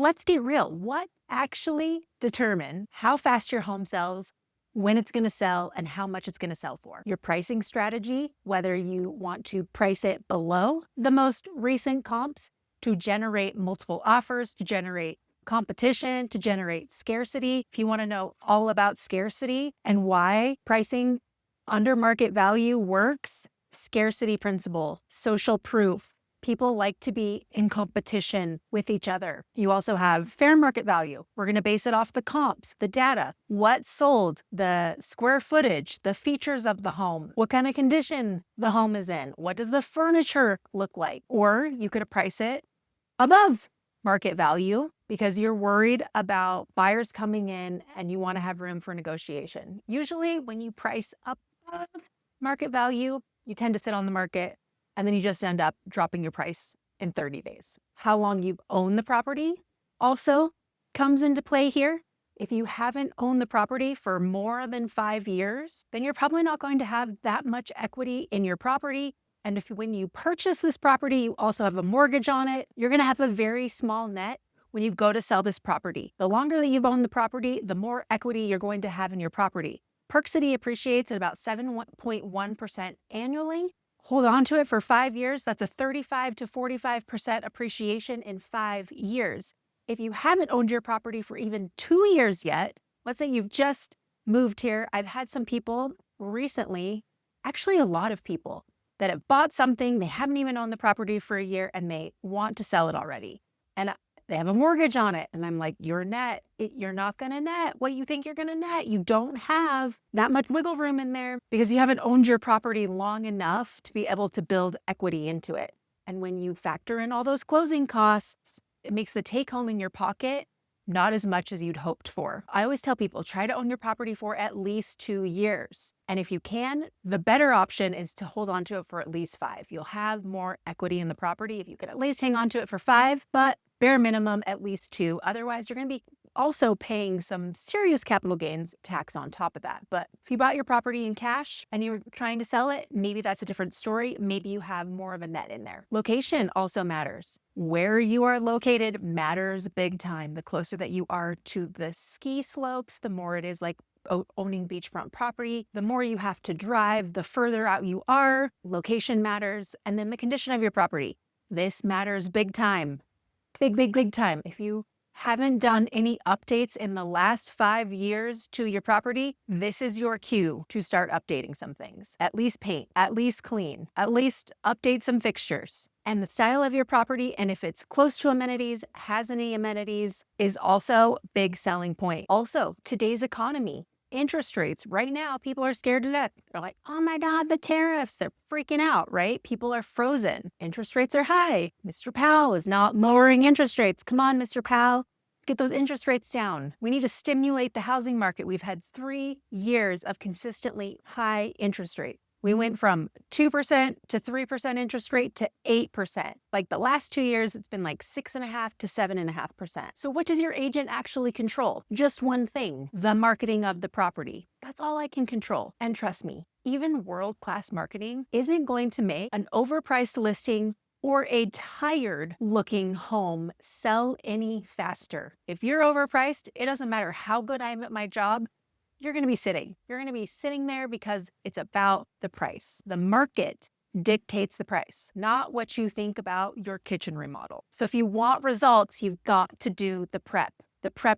Let's get real. What actually determines how fast your home sells, when it's going to sell, and how much it's going to sell for? Your pricing strategy, whether you want to price it below the most recent comps to generate multiple offers, to generate competition, to generate scarcity. If you want to know all about scarcity and why pricing under market value works, scarcity principle, social proof. People like to be in competition with each other. You also have fair market value. We're going to base it off the comps, the data, what sold, the square footage, the features of the home, what kind of condition the home is in, what does the furniture look like? Or you could price it above market value because you're worried about buyers coming in and you want to have room for negotiation. Usually when you price above market value, you tend to sit on the market and then you just end up dropping your price in 30 days. How long you've owned the property also comes into play here. If you haven't owned the property for more than 5 years, then you're probably not going to have that much equity in your property. And if when you purchase this property, you also have a mortgage on it, you're going to have a very small net when you go to sell this property. The longer that you've owned the property, the more equity you're going to have in your property. Perk-City appreciates at about 7.1% annually. Hold on to it for 5 years. That's a 35 to 45% appreciation in 5 years. If you haven't owned your property for even 2 years yet, let's say you've just moved here. I've had some people recently, actually a lot of people, that have bought something, they haven't even owned the property for a year, and they want to sell it already. And they have a mortgage on it. And I'm like, you're not going to net what you think you're going to net. You don't have that much wiggle room in there because you haven't owned your property long enough to be able to build equity into it. And when you factor in all those closing costs, it makes the take home in your pocket not as much as you'd hoped for. I always tell people, try to own your property for at least 2 years. And if you can, the better option is to hold on to it for at least 5. You'll have more equity in the property if you can at least hang on to it for 5, but bare minimum, at least 2. Otherwise, you're going to be also paying some serious capital gains tax on top of that. But if you bought your property in cash and you're trying to sell it, maybe that's a different story. Maybe you have more of a net in there. Location also matters. Where you are located matters big time. The closer that you are to the ski slopes, the more it is like owning beachfront property. The more you have to drive, the further out you are. Location matters. And then the condition of your property. This matters big time. Big time. If you haven't done any updates in the last 5 years to your property, this is your cue to start updating some things. At least paint, at least clean, at least update some fixtures. And the style of your property, and if it's close to amenities, has any amenities, is also a big selling point. Also, today's economy. Interest rates. Right now, people are scared to death. They're like, oh my God, the tariffs. They're freaking out, right? People are frozen. Interest rates are high. Mr. Powell is not lowering interest rates. Come on, Mr. Powell. Get those interest rates down. We need to stimulate the housing market. We've had 3 years of consistently high interest rate. We went from 2% to 3% interest rate to 8%. Like the last 2 years, it's been like 6.5% to 7.5%. So what does your agent actually control? Just one thing, the marketing of the property. That's all I can control. And trust me, even world-class marketing isn't going to make an overpriced listing or a tired looking home sell any faster. If you're overpriced, it doesn't matter how good I am at my job, you're going to be sitting. You're going to be sitting there because it's about the price. The market dictates the price, not what you think about your kitchen remodel. So if you want results, you've got to do the prep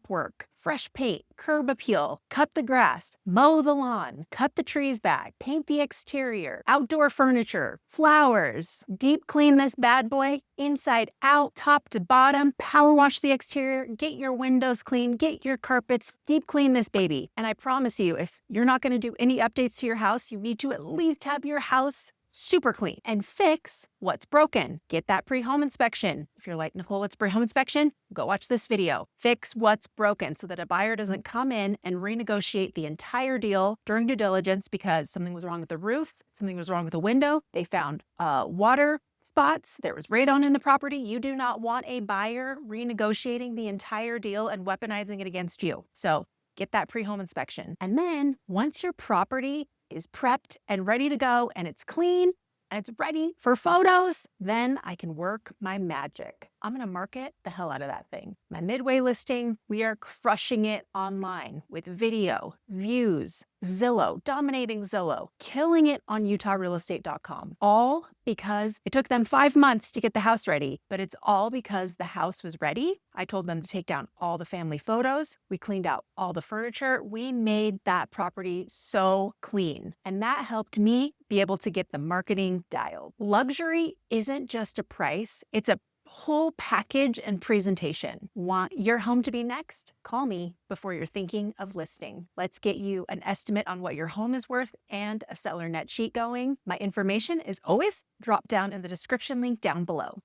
work, fresh paint, curb appeal, cut the grass, mow the lawn, cut the trees back, paint the exterior, outdoor furniture, flowers, deep clean this bad boy, inside out, top to bottom, power wash the exterior, get your windows clean, get your carpets, deep clean this baby. And I promise you, if you're not going to do any updates to your house, you need to at least have your house super clean and fix what's broken. Get that pre-home inspection. If you're like, Nicole, what's pre-home inspection? Go watch this video. Fix what's broken so that a buyer doesn't come in and renegotiate the entire deal during due diligence because something was wrong with the roof, something was wrong with the window. They found water spots. There was radon in the property. You do not want a buyer renegotiating the entire deal and weaponizing it against you. So get that pre-home inspection. And then once your property is prepped and ready to go and it's clean and it's ready for photos, then I can work my magic. I'm going to market the hell out of that thing. My midway listing, we are crushing it online with video, views, Zillow, dominating Zillow, killing it on utahrealestate.com. All because it took them 5 months to get the house ready, but it's all because the house was ready. I told them to take down all the family photos. We cleaned out all the furniture. We made that property so clean. And that helped me be able to get the marketing dialed. Luxury isn't just a price, it's a whole package and presentation. Want your home to be next? Call me before you're thinking of listing. Let's get you an estimate on what your home is worth and a seller net sheet going. My information is always dropped down in the description link down below.